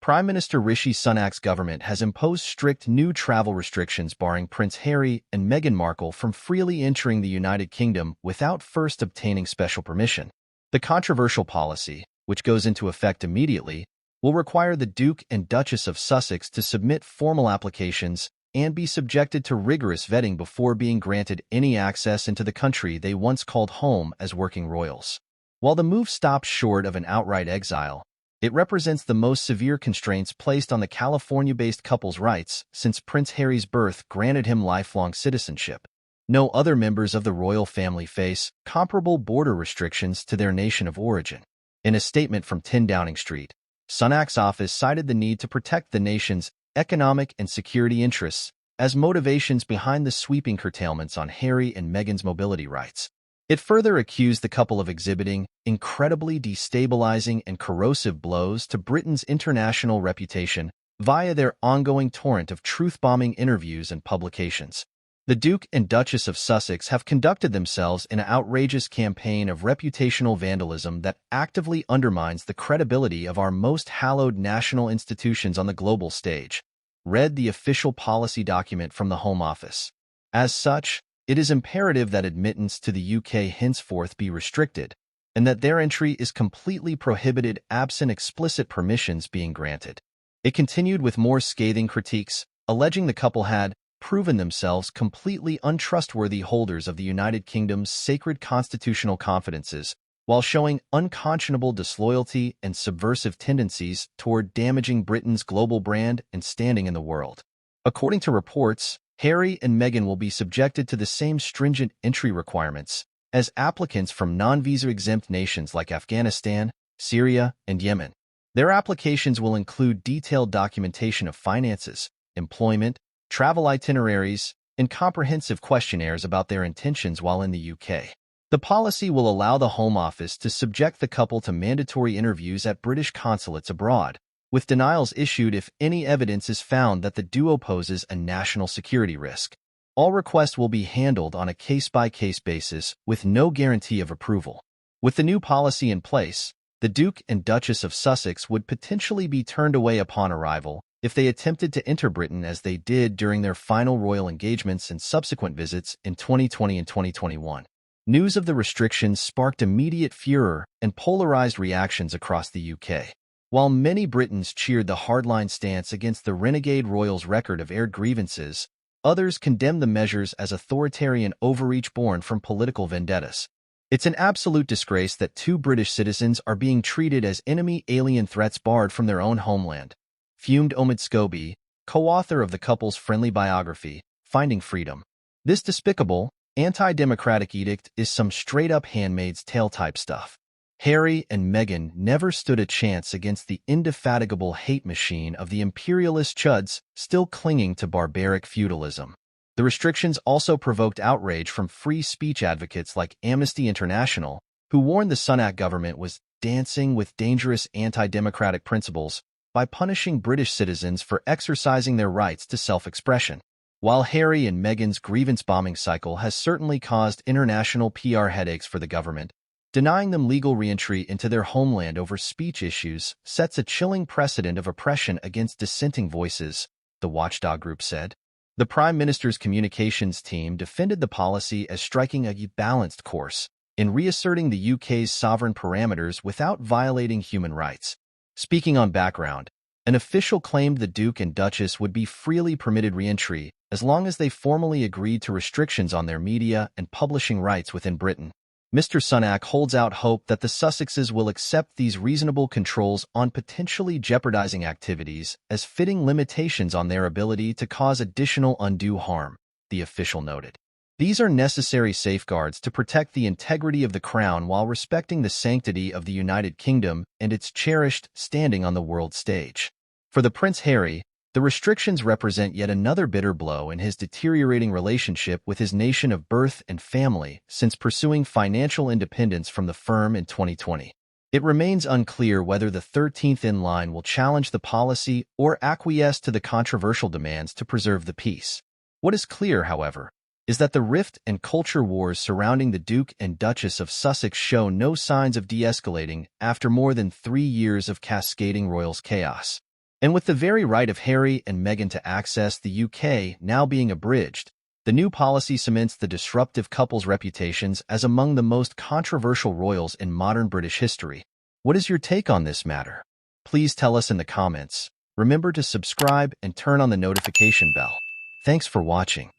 Prime Minister Rishi Sunak's government has imposed strict new travel restrictions barring Prince Harry and Meghan Markle from freely entering the United Kingdom without first obtaining special permission. The controversial policy, which goes into effect immediately, will require the Duke and Duchess of Sussex to submit formal applications and be subjected to rigorous vetting before being granted any access into the country they once called home as working royals. While the move stops short of an outright exile, it represents the most severe constraints placed on the California-based couple's rights since Prince Harry's birth granted him lifelong citizenship. No other members of the royal family face comparable border restrictions to their nation of origin. In a statement from 10 Downing Street, Sunak's office cited the need to protect the nation's economic and security interests as motivations behind the sweeping curtailments on Harry and Meghan's mobility rights. It further accused the couple of exhibiting incredibly destabilizing and corrosive blows to Britain's international reputation via their ongoing torrent of truth-bombing interviews and publications. The Duke and Duchess of Sussex have conducted themselves in an outrageous campaign of reputational vandalism that actively undermines the credibility of our most hallowed national institutions on the global stage, read the official policy document from the Home Office. As such, it is imperative that admittance to the UK henceforth be restricted, and that their entry is completely prohibited absent explicit permissions being granted. It continued with more scathing critiques, alleging the couple had proven themselves completely untrustworthy holders of the United Kingdom's sacred constitutional confidences, while showing unconscionable disloyalty and subversive tendencies toward damaging Britain's global brand and standing in the world. According to reports, Harry and Meghan will be subjected to the same stringent entry requirements as applicants from non-visa-exempt nations like Afghanistan, Syria, and Yemen. Their applications will include detailed documentation of finances, employment, travel itineraries, and comprehensive questionnaires about their intentions while in the UK. The policy will allow the Home Office to subject the couple to mandatory interviews at British consulates abroad, with denials issued if any evidence is found that the duo poses a national security risk. All requests will be handled on a case-by-case basis with no guarantee of approval. With the new policy in place, the Duke and Duchess of Sussex would potentially be turned away upon arrival if they attempted to enter Britain as they did during their final royal engagements and subsequent visits in 2020 and 2021. News of the restrictions sparked immediate furor and polarized reactions across the UK. While many Britons cheered the hardline stance against the renegade royals' record of aired grievances, others condemned the measures as authoritarian overreach born from political vendettas. It's an absolute disgrace that two British citizens are being treated as enemy alien threats barred from their own homeland, fumed Omid Scobie, co-author of the couple's friendly biography, Finding Freedom. This despicable, anti-democratic edict is some straight-up Handmaid's Tale type stuff. Harry and Meghan never stood a chance against the indefatigable hate machine of the imperialist chuds still clinging to barbaric feudalism. The restrictions also provoked outrage from free speech advocates like Amnesty International, who warned the Sunak government was dancing with dangerous anti-democratic principles by punishing British citizens for exercising their rights to self-expression. While Harry and Meghan's grievance bombing cycle has certainly caused international PR headaches for the government, denying them legal re-entry into their homeland over speech issues sets a chilling precedent of oppression against dissenting voices, the watchdog group said. The Prime Minister's communications team defended the policy as striking a balanced course in reasserting the UK's sovereign parameters without violating human rights. Speaking on background, an official claimed the Duke and Duchess would be freely permitted re-entry as long as they formally agreed to restrictions on their media and publishing rights within Britain. Mr. Sunak holds out hope that the Sussexes will accept these reasonable controls on potentially jeopardizing activities as fitting limitations on their ability to cause additional undue harm, the official noted. These are necessary safeguards to protect the integrity of the crown while respecting the sanctity of the United Kingdom and its cherished standing on the world stage. For the Prince Harry, the restrictions represent yet another bitter blow in his deteriorating relationship with his nation of birth and family since pursuing financial independence from the firm in 2020. It remains unclear whether the 13th in line will challenge the policy or acquiesce to the controversial demands to preserve the peace. What is clear, however, is that the rift and culture wars surrounding the Duke and Duchess of Sussex show no signs of de-escalating after more than 3 years of cascading royals chaos. And with the very right of Harry and Meghan to access the UK now being abridged, the new policy cements the disruptive couple's reputations as among the most controversial royals in modern British history. What is your take on this matter? Please tell us in the comments. Remember to subscribe and turn on the notification bell. Thanks for watching.